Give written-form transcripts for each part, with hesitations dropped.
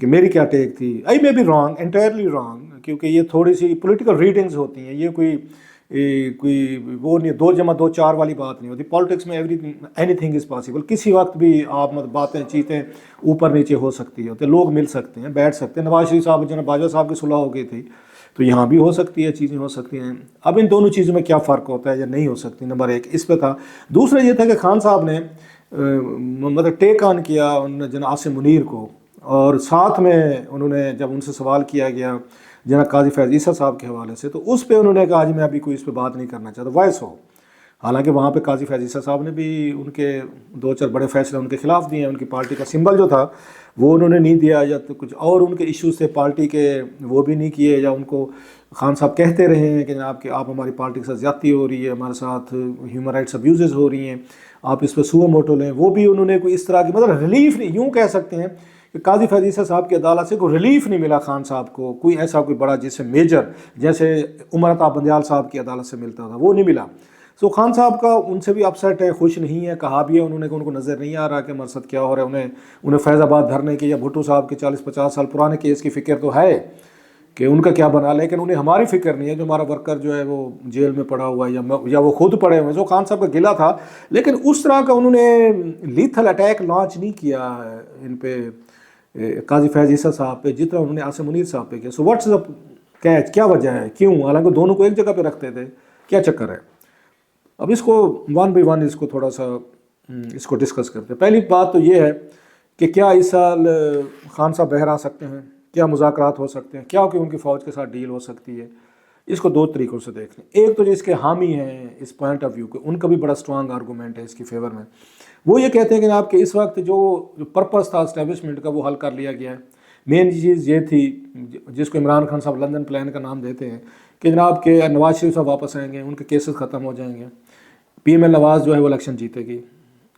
کہ میری کیا ٹیک تھی. I may be wrong, entirely wrong, کیونکہ یہ تھوڑی سی پولیٹیکل ریڈنگز ہوتی ہیں, یہ کوئی وہ نہیں, 2+2=4 والی بات نہیں ہوتی. پالیٹکس میں اینی تھنگ از پاسبل. کسی وقت بھی آپ باتیں چیتیں اوپر نیچے ہو سکتی ہوتے, لوگ مل سکتے ہیں, بیٹھ سکتے ہیں. نواز شریف صاحب جناب باجوہ صاحب کی صلح ہو گئی تھی, تو یہاں بھی ہو سکتی ہے, چیزیں ہو سکتی ہیں. اب ان دونوں چیزوں میں کیا فرق ہوتا ہے یا نہیں ہو سکتی, نمبر 1 اس پہ تھا. دوسرا یہ تھا کہ خان صاحب نے مطلب ٹیک آن کیا جناب عاصم منیر کو, اور ساتھ میں انہوں نے جب ان سے سوال کیا گیا جناب قاضی فیض عیسیٰ صاحب کے حوالے سے, تو اس پہ انہوں نے کہا جی میں ابھی کوئی اس پہ بات نہیں کرنا چاہتا, وائس ہو. حالانکہ وہاں پہ قاضی فیض عیسیٰ صاحب نے بھی ان کے 2-4 بڑے فیصلے ان کے خلاف دیے ہیں. ان کی پارٹی کا سمبل جو تھا وہ انہوں نے نہیں دیا, یا تو کچھ اور ان کے ایشوز تھے پارٹی کے, وہ بھی نہیں کیے. یا ان کو خان صاحب کہتے رہے ہیں کہ جناب کہ آپ ہماری پارٹی کے ساتھ زیادتی ہو رہی ہے, ہمارے ساتھ ہیومن رائٹس ابیوزز ہو رہی ہیں, آپ اس پہ سو موٹو لیں. وہ بھی انہوں نے کوئی اس طرح کی مطلب ریلیف نہیں, یوں کہہ سکتے ہیں کہ قاضی فیض عیسیٰ صاحب کی عدالت سے کوئی ریلیف نہیں ملا خان صاحب کو, کوئی ایسا کوئی بڑا جس سے میجر جیسے عمر عطا بندیال صاحب کی عدالت سے ملتا تھا, وہ نہیں ملا. سو خان صاحب کا ان سے بھی اپسیٹ ہے, خوش نہیں ہے. کہا بھی ہے انہوں نے کہ ان کو نظر نہیں آ رہا کہ مقصد کیا ہو رہا ہے. انہیں فیض آباد دھرنے کی یا بھٹو صاحب کے 40-50 سال پرانے کیس کی فکر تو ہے کہ ان کا کیا بنا, لیکن انہیں ہماری فکر نہیں ہے جو ہمارا ورکر جو ہے وہ جیل میں پڑا ہوا ہے یا وہ خود پڑے ہوئے ہیں. جو خان صاحب کا گلہ تھا, لیکن اس طرح کا انہوں نے لیتھل اٹیک لانچ نہیں کیا ان پہ قاضی فیض عیسیٰ صاحب پہ جتنا انہوں نے عاصم منیر صاحب پہ کیا. سو واٹس دا کیچ, کیا وجہ ہے, کیوں, حالانکہ دونوں کو ایک جگہ پہ رکھتے تھے, کیا چکر ہے. اب اس کو 1 by 1 اس کو تھوڑا سا اس کو ڈسکس کرتے ہیں. پہلی بات تو یہ ہے کہ کیا اس سال خان صاحب بہر آ سکتے ہیں, کیا مذاکرات ہو سکتے ہیں, کیا کہ ان کی فوج کے ساتھ ڈیل ہو سکتی ہے. اس کو 2 طریقوں سے دیکھ لیں. ایک تو جو اس کے حامی ہیں اس پوائنٹ آف ویو کے, ان کا بھی بڑا اسٹرانگ آرگومنٹ ہے اس کی فیور میں. وہ یہ کہتے ہیں کہ آپ کے اس وقت جو پرپس تھا اسٹیبلشمنٹ کا وہ حل کر لیا گیا ہے. مین چیز یہ تھی جس کو عمران خان صاحب لندن پلان کا نام دیتے ہیں کہ جناب کہ نواز شریف صاحب واپس آئیں گے, ان کے کیسز ختم ہو جائیں گے, پی ایم ایل نواز جو ہے وہ الیکشن جیتے گی,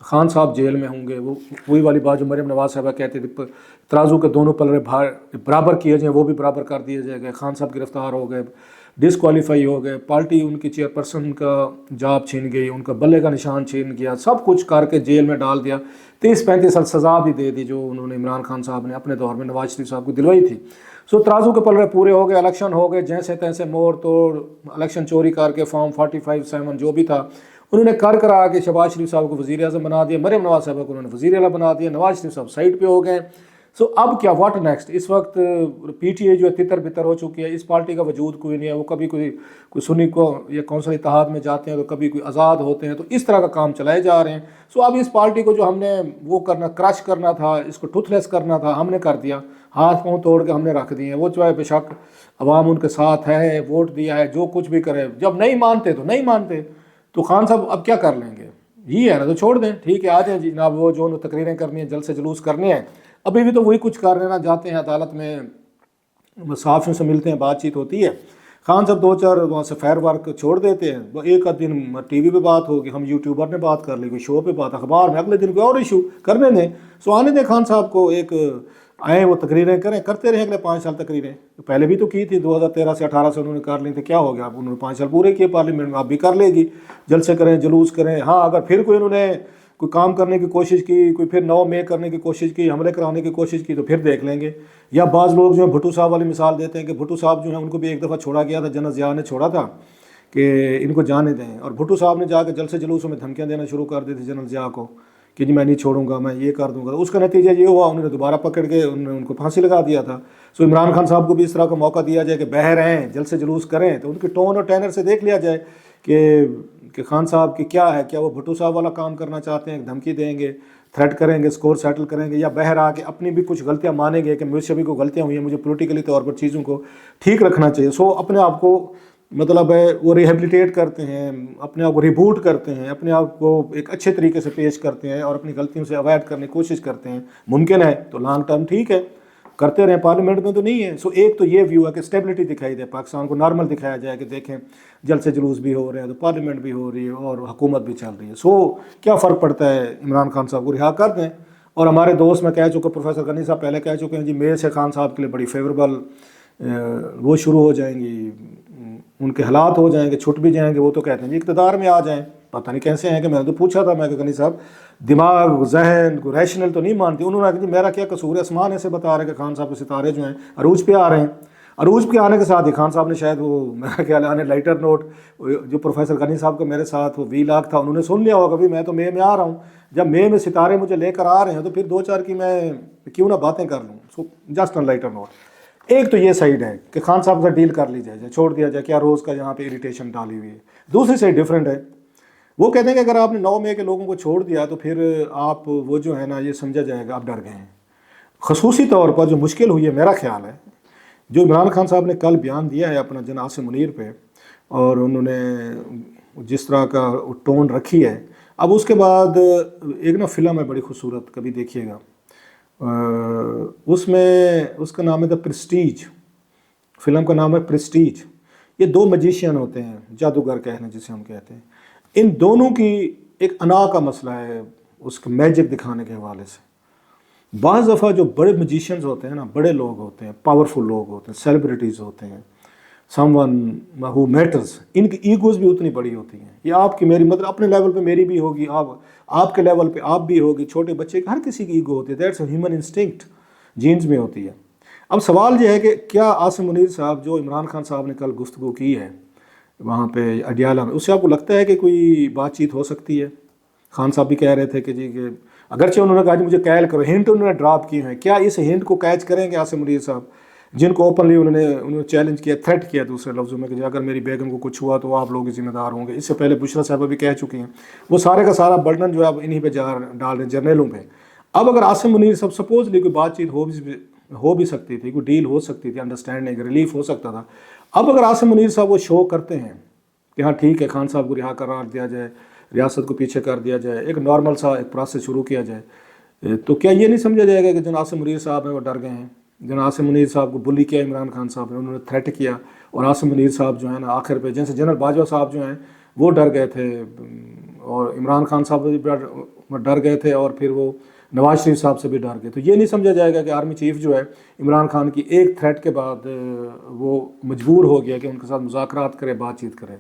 خان صاحب جیل میں ہوں گے. وہی والی بات جو مریم نواز صاحبہ کہتے تھے ترازو کے دونوں پلڑے برابر کیے جائیں, وہ بھی برابر کر دیے جائے گئے. خان صاحب گرفتار ہو گئے, ڈسکوالیفائی ہو گئے, پارٹی ان کی چیئرپرسن کا جاب چھین گئی, ان کا بلے کا نشان چھین گیا, سب کچھ کر کے جیل میں ڈال دیا. 30-35 سال سزا بھی دے دی جو انہوں نے عمران خان صاحب نے اپنے دور میں نواز شریف صاحب کو دلوائی تھی. سو ترازو کے پلڑے پورے ہو گئے, الیکشن ہو گئے, جیسے تیسے موڑ توڑ الیکشن چوری کر کے فارم 45-7 جو بھی تھا انہوں نے کرا کے شہباز شریف صاحب کو وزیر اعظم بنا دیا, مریم نواز صاحبہ کو انہوں نے وزیر اعلیٰ بنا دیا, نواز شریف صاحب سائٹ پہ ہو گئے. سو اب کیا, واٹ نیکسٹ. اس وقت پی ٹی اے جو ہے تتر بتر ہو چکی ہے, اس پارٹی کا وجود کوئی نہیں ہے. وہ کبھی کوئی سنی کو یا کونسل اتحاد میں جاتے ہیں تو کبھی کوئی آزاد ہوتے ہیں, تو اس طرح کا کام چلائے جا رہے ہیں. سو اب اس پارٹی کو جو ہم نے وہ کرنا کرش کرنا تھا, اس کو ٹوتھ لیس کرنا تھا, ہم نے کر دیا, ہاتھ پاؤں توڑ کے ہم نے رکھ دیے. وہ چاہے بے شک عوام ان کے ساتھ ہے, ووٹ دیا ہے, جو کچھ بھی کرے, جب نہیں مانتے تو نہیں مانتے. تو خان صاحب اب کیا کر لیں گے, یہی ہے نا, تو چھوڑ دیں, ٹھیک ہے, آ جائیں جی جناب, وہ جو تقریریں کرنی ہیں, جلسے جلوس کرنے ہیں, ابھی بھی تو وہی کچھ کر رہے ہیں نا, جاتے ہیں عدالت میں, صحافیوں سے ملتے ہیں, بات چیت ہوتی ہے. خان صاحب 2-4 وہاں سے فیر ورک چھوڑ دیتے ہیں, ایک آدھ دن ٹی وی پہ بات ہوگی, ہم یوٹیوبر نے بات کر لی, کوئی شو پہ بات, اخبار میں, اگلے دن کوئی اور ایشو کرنے دیں. سو آنے دیں خان صاحب کو, ایک آئیں وہ تقریریں کریں, کرتے رہیں اگلے 5 سال تقریریں. پہلے بھی تو کی تھی 2013 سے 18 سے انہوں نے کر لی تھی, کیا ہو گیا, اب انہوں نے 5 سال پورے کیے پارلیمنٹ میں, آپ بھی کر لے گی, جلسے کریں, جلوس کریں. ہاں اگر پھر کوئی انہوں نے کوئی کام کرنے کی کوشش کی, کوئی پھر نو میں کرنے کی کوشش کی, حملے کرانے کی کوشش کی, تو پھر دیکھ لیں گے. یا بعض لوگ جو ہیں بھٹو صاحب والی مثال دیتے ہیں کہ بھٹو صاحب جو ہیں ان کو بھی ایک دفعہ چھوڑا گیا تھا, جنرل ضیاء نے چھوڑا تھا کہ ان کو جانے دیں, اور بھٹو صاحب نے جا کے جلسے جلوسوں میں دھمکیاں دینا شروع کر دی تھی جنرل ضیاء کو کہ جی میں نہیں چھوڑوں گا, میں یہ کر دوں گا. اس کا نتیجہ یہ ہوا, انہوں نے دوبارہ پکڑ کے انہوں نے ان کو پھانسی لگا دیا تھا. سو عمران خان صاحب کو بھی اس طرح کا موقع دیا جائے کہ بہر ہیں, جلسے جلوس کریں, تو ان کی ٹون اور ٹینر سے دیکھ لیا جائے کہ خان صاحب کی کیا ہے, کیا وہ بھٹو صاحب والا کام کرنا چاہتے ہیں, دھمکی دیں گے, تھریٹ کریں گے, سکور سیٹل کریں گے, یا بہر آ کے اپنی بھی کچھ غلطیاں مانیں گے کہ مجھ سے بھی کوئی غلطیاں ہوئی ہیں, مجھے پولیٹیکلی طور پر چیزوں کو ٹھیک رکھنا چاہیے. سو اپنے آپ کو مطلب ہے وہ ریہیبلیٹیٹ کرتے ہیں, اپنے آپ کو ریبوٹ کرتے ہیں, اپنے آپ کو ایک اچھے طریقے سے پیش کرتے ہیں, اور اپنی غلطیوں سے اوائڈ کرنے کی کوشش کرتے ہیں. ممکن ہے تو لانگ ٹرم ٹھیک ہے, کرتے رہیں, پارلیمنٹ میں تو نہیں ہے. سو ایک تو یہ ویو ہے کہ اسٹیبلٹی دکھائی دے, پاکستان کو نارمل دکھایا جائے کہ دیکھیں جلسے جلوس بھی ہو رہے ہیں, تو پارلیمنٹ بھی ہو رہی ہے, اور حکومت بھی چل رہی ہے. سو کیا فرق پڑتا ہے, عمران خان صاحب کو رہا کر دیں. اور ہمارے دوست میں کہہ چکے, پروفیسر غنی صاحب پہلے کہہ چکے ہیں جی مے سے خان صاحب کے لیے بڑی فیوریبل وہ شروع ہو جائیں گی, ان کے حالات ہو جائیں گے, چھٹ بھی جائیں گے. وہ تو کہتے ہیں جی اقتدار میں آ جائیں, پتہ نہیں کیسے ہیں کہ میں نے تو پوچھا تھا، میں کہ غنی صاحب دماغ ذہن کو ریشنل تو نہیں مانتی. انہوں نے کہا جی میرا کیا قصور ہے، آسمان ایسے بتا رہے کہ خان صاحب کے ستارے جو ہیں عروج پہ آ رہے ہیں. عروج پہ آنے کے ساتھ ہی خان صاحب نے شاید وہ میرا خیال ہے لائٹر نوٹ جو پروفیسر غنی صاحب کا میرے ساتھ وہ 20 لاکھ تھا، انہوں نے سن لیا ہوگا بھی میں تو مئی میں آ رہا ہوں. جب مئی میں ستارے مجھے لے کر آ رہے ہیں تو پھر 2-4 کی میں کیوں نہ باتیں کر لوں. So just on lighter note. ایک تو یہ سائڈ ہے کہ خان صاحب سے ڈیل کر لی جائے، چھوڑ دیا جائے، کیا روز کا یہاں پہ اریٹیشن ڈالی ہوئی ہے. دوسری سائڈ ڈفرینٹ ہے، وہ کہتے ہیں کہ اگر آپ نے 9 مئی کے لوگوں کو چھوڑ دیا تو پھر آپ وہ جو ہے نا یہ سمجھا جائے گا آپ ڈر گئے ہیں. خصوصی طور پر جو مشکل ہوئی ہے میرا خیال ہے جو عمران خان صاحب نے کل بیان دیا ہے اپنا جناب عاصم منیر پہ، اور انہوں نے جس طرح کا ٹون رکھی ہے. اب اس کے بعد ایک نا فلم ہے بڑی خوبصورت، کبھی دیکھیے گا، اس میں اس کا نام ہے دا پریسٹیج. فلم کا نام ہے پریسٹیج. یہ 2 میجیشین ہوتے ہیں، جادوگر کہنا جسے ہم کہتے ہیں. ان دونوں کی ایک انا کا مسئلہ ہے اس کا میجک دکھانے کے حوالے سے. بعض دفعہ جو بڑے میجیشینز ہوتے ہیں نا، بڑے لوگ ہوتے ہیں، پاورفل لوگ ہوتے ہیں، سیلیبریٹیز ہوتے ہیں، سم ون ہو میٹرز، ان کی ایگوز بھی اتنی بڑی ہوتی ہیں. یہ آپ کی میری مطلب اپنے لیول پہ میری بھی ہوگی، آپ کے لیول پہ آپ بھی ہوگی، چھوٹے بچے کی ہر کسی کی ایگو ہوتی ہے. That's a human instinct, genes میں ہوتی ہے. اب سوال یہ ہے کہ کیا عاصم منیر صاحب جو عمران خان صاحب نے کل گفتگو کی ہے وہاں پہ اڈیالہ میں، اس سے آپ کو لگتا ہے کہ کوئی بات چیت ہو سکتی ہے؟ خان صاحب بھی کہہ رہے تھے کہ جی کہ اگرچہ انہوں نے کہا جی مجھے کیل کرو، ہنٹ انہوں نے ڈراپ کیے ہیں، کیا اس ہنٹ کو کیچ کریں گے عاصم منیر صاحب جن کو اوپنلی انہوں نے چیلنج کیا، تھریٹ کیا دوسرے لفظوں میں کہ اگر میری بیگم کو کچھ ہوا تو آپ لوگ ذمہ دار ہوں گے. اس سے پہلے بشرا صاحبہ بھی کہہ چکی ہیں. وہ سارے کا سارا برڈن جو ہے اب انہی پہ ڈال رہے ہیں، جرنیلوں پہ. اب اگر عاصم منیر صاحب سپوزلی کوئی بات چیت ہو بھی سکتی تھی، کوئی ڈیل ہو سکتی تھی، انڈرسٹینڈنگ ریلیف ہو سکتا تھا. اب اگر عاصم منیر صاحب وہ شو کرتے ہیں کہ ہاں ٹھیک ہے خان صاحب کو رہا قرار دیا جائے، ریاست کو پیچھے کر دیا جائے، ایک نارمل سا ایک پروسیس شروع کیا جائے، تو کیا یہ نہیں سمجھا جائے گا کہ جناب عاصم منیر صاحب ہیں وہ ڈر گئے ہیں؟ جناب عاصم منیر صاحب کو بلی کیا عمران خان صاحب نے، انہوں نے تھریٹ کیا، اور عاصم منیر صاحب جو ہیں نا آخر پہ جیسے جنرل باجوہ صاحب جو ہیں وہ ڈر گئے تھے، اور عمران خان صاحب بھی ڈر گئے تھے، اور پھر وہ نواز شریف صاحب سے بھی ڈر گئے. تو یہ نہیں سمجھا جائے گا کہ آرمی چیف جو ہے عمران خان کی ایک تھریٹ کے بعد وہ مجبور ہو گیا کہ ان کے ساتھ مذاکرات کرے، بات چیت کرے.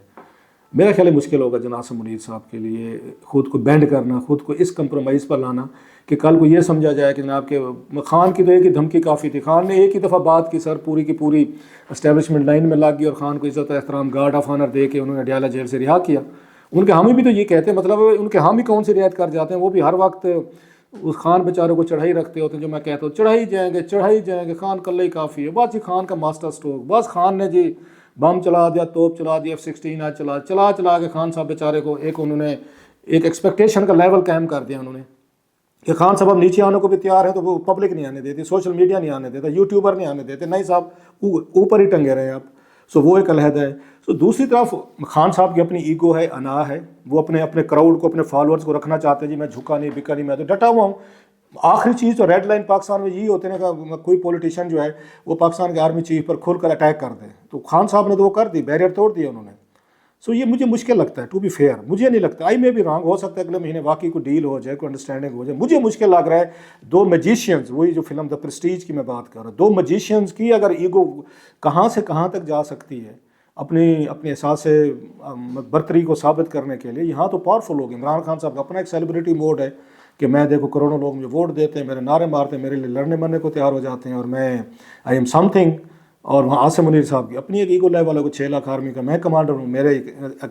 میرا خیال ہے مشکل ہوگا جناب عاصم منیر صاحب کے لیے خود کو بینڈ کرنا، خود کو اس کمپرومائز پر لانا کہ کل کو یہ سمجھا جائے کہ جناب کہ خان کی تو ایک ہی دھمکی کافی تھی. خان نے ایک ہی دفعہ بات کی، سر پوری کی پوری اسٹیبلشمنٹ لائن میں لگ گئی، اور خان کو عزت و احترام گارڈ آف آنر دے کے انہوں نے اڈیالہ جیل سے رہا کیا. ان کے حامی بھی تو یہ کہتے ہیں، مطلب ان کے حامی کون سی رعایت کر جاتے ہیں، وہ بھی ہر وقت اس خان بیچاروں کو چڑھائی رکھتے ہوتے ہیں. جو میں کہتا ہوں چڑھائی جائیں گے، خان کلے ہی کافی ہے. بس جی خان کا ماسٹر سٹروک، بس خان نے جی بم چلا دیا، توپ چلا دیا، F-16 آج چلا کے خان صاحب بیچارے کو انہوں نے ایک ایکسپیکٹیشن کا لیول قائم کر دیا انہوں نے کہ خان صاحب اب نیچے آنے کو بھی تیار ہیں، تو وہ پبلک نہیں آنے دیتی، سوشل میڈیا نہیں آنے دیتا، یوٹیوبر نہیں آنے دیتے، نہیں صاحب اوپر ہی ٹنگے رہے آپ. سو وہ ایک علیحدہ ہے. سو دوسری طرف خان صاحب کی اپنی ایگو ہے، انا ہے، وہ اپنے کراؤڈ کو، اپنے فالوورز کو رکھنا چاہتے ہیں. جی میں جھکا نہیں بکا نہیں، میں تو ڈٹا ہوا ہوں. آخری چیز تو ریڈ لائن پاکستان میں یہی ہوتے ہیں کہ کوئی پولیٹیشین جو ہے وہ پاکستان کے آرمی چیف پر کھل کر اٹیک کر دے. تو خان صاحب نے تو وہ کر دی، بیریئر توڑ دیا انہوں نے. سو یہ مجھے مشکل لگتا ہے، ٹو بی فیئر مجھے نہیں لگتا، آئی میں بھی رانگ ہو سکتا ہے اگلے مہینے واقعی کوئی ڈیل ہو جائے، کوئی انڈرسٹینڈنگ ہو جائے. مجھے مشکل لگ رہا ہے 2 میجیشینز، وہی جو فلم دا پریسٹیج کی میں بات کر رہا ہوں، 2 میجیشینز کی اگر ایگو کہاں سے کہاں تک جا سکتی ہے اپنے احساس برتری کو ثابت کرنے کے لیے. یہاں تو پاورفل لوگ، عمران خان صاحب کا اپنا ایک سیلیبریٹی موڈ ہے کہ میں دیکھو کروڑوں لوگ مجھے ووٹ دیتے ہیں، میرے نعرے مارتے ہیں، میرے لیے لڑنے مرنے کو تیار ہو جاتے ہیں، اور میں آئی ایم سم تھنگ. اور وہاں عاصم منیر صاحب کی اپنی ایک ایگو لیول ہے، 6 لاکھ آرمی کا میں کمانڈر ہوں، میرے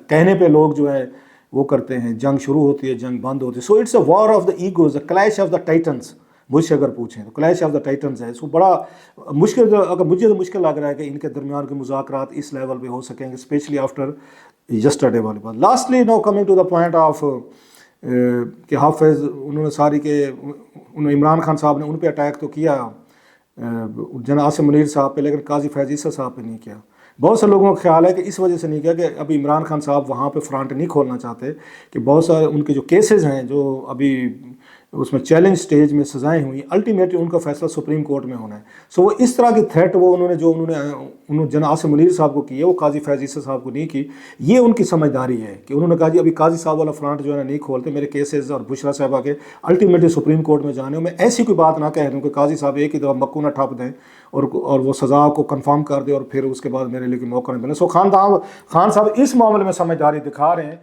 کہنے پہ لوگ جو ہے وہ کرتے ہیں، جنگ شروع ہوتی ہے، جنگ بند ہوتی ہے. So it's a war of the egos, a clash of the titans. مجھ سے اگر پوچھیں تو کلیش آف دا ٹائٹنز ہے. سو بڑا مشکل، اگر مجھے تو مشکل لگ رہا ہے کہ ان کے درمیان کے مذاکرات اس لیول پہ ہو سکیں گے، اسپیشلی آفٹر یسٹرڈے والی بات. Lastly now coming to the point of کہ حافظ انہوں نے ساری کے عمران خان صاحب نے ان پہ اٹیک تو کیا جناب عاصم منیر صاحب پہ، لیکن قاضی فیض عیسیٰ صاحب پہ نہیں کیا. بہت سے لوگوں کا خیال ہے کہ اس وجہ سے نہیں کیا کہ ابھی عمران خان صاحب وہاں پہ فرنٹ نہیں کھولنا چاہتے، کہ بہت سارے ان کے جو کیسز ہیں جو ابھی اس میں چیلنج سٹیج میں سزائیں ہوئی، الٹیمیٹلی ان کا فیصلہ سپریم کورٹ میں ہونا ہے. سو وہ اس طرح کی تھریٹ وہ انہوں نے جناب عاصم منیر صاحب کو کی ہے، وہ قاضی فیض عیسیٰ صاحب کو نہیں کی. یہ ان کی سمجھداری ہے کہ انہوں نے کہا جی ابھی قاضی صاحب والا فرنٹ جو ہے نہیں کھولتے، میرے کیسز اور بشرا صاحبہ کے الٹیمیٹلی سپریم کورٹ میں جانے. میں ایسی کوئی بات نہ کہہ دوں کہ قاضی صاحب ایک ہی دفعہ مکو نہ ٹھپ دیں اور وہ سزا کو کنفرم کر دیں اور پھر اس کے بعد میرے لیے کوئی موقع نہیں بنے. سو خان صاحب اس معاملے میں سمجھداری دکھا رہے ہیں.